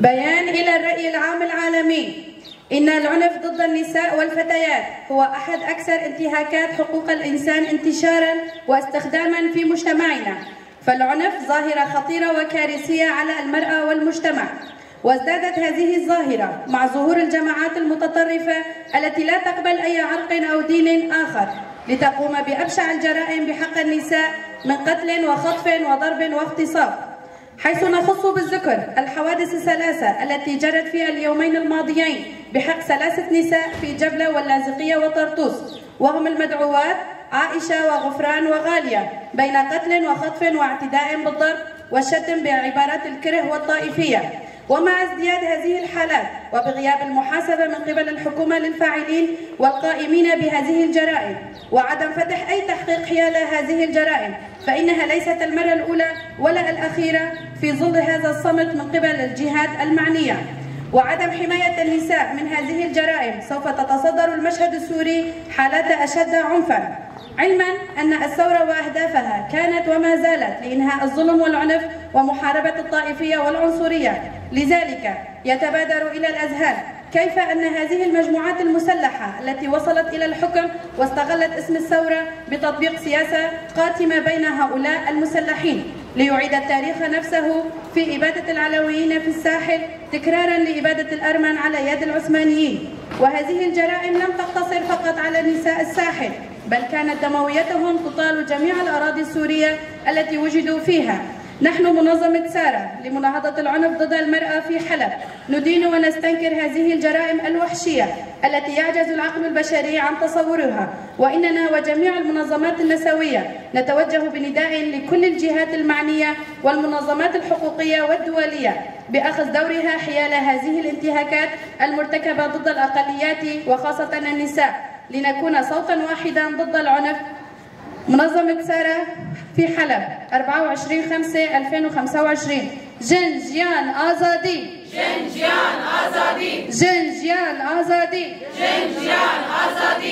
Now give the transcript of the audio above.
بيان إلى الرأي العام العالمي: إن العنف ضد النساء والفتيات هو أحد أكثر انتهاكات حقوق الإنسان انتشاراً واستخداماً في مجتمعنا، فالعنف ظاهرة خطيرة وكارثية على المرأة والمجتمع، وازدادت هذه الظاهرة مع ظهور الجماعات المتطرفة التي لا تقبل أي عرق أو دين آخر لتقوم بأبشع الجرائم بحق النساء من قتل وخطف وضرب واغتصاب، حيث نخص بالذكر الحوادث الثلاثة التي جرت في اليومين الماضيين بحق 3 نساء في جبلة واللاذقية وطرطوس، وهم المدعوات عائشة وغفران وغالية، بين قتل وخطف واعتداء بالضرب والشتم بعبارات الكره والطائفية. ومع ازدياد هذه الحالات وبغياب المحاسبة من قبل الحكومة للفاعلين والقائمين بهذه الجرائم وعدم فتح أي تحقيق حيال هذه الجرائم، فإنها ليست المرة الأولى ولا الأخيرة في ظل هذا الصمت من قبل الجهات المعنية. وعدم حماية النساء من هذه الجرائم سوف تتصدر المشهد السوري حالات أشد عنفا، علما أن الثورة وأهدافها كانت وما زالت لإنهاء الظلم والعنف ومحاربة الطائفية والعنصرية. لذلك يتبادر إلى الأذهان كيف أن هذه المجموعات المسلحة التي وصلت إلى الحكم واستغلت اسم الثورة بتطبيق سياسة قاتمة بين هؤلاء المسلحين ليعيد التاريخ نفسه في إبادة العلويين في الساحل تكرارا لإبادة الأرمن على يد العثمانيين. وهذه الجرائم لم تقتصر فقط على نساء الساحل، بل كانت دمويتهم تطال جميع الأراضي السورية التي وجدوا فيها. نحن منظمة سارة لمناهضة العنف ضد المرأة في حلب ندين ونستنكر هذه الجرائم الوحشية التي يعجز العقل البشري عن تصورها، وإننا وجميع المنظمات النسوية نتوجه بنداء لكل الجهات المعنية والمنظمات الحقوقية والدولية بأخذ دورها حيال هذه الانتهاكات المرتكبة ضد الأقليات وخاصة النساء، لنكون صوتا واحدا ضد العنف. منظمة سارة في حلب 24/5/2025. جنجيان آزادي، جنجيان آزادي، جنجيان آزادي، جنجيان آزادي.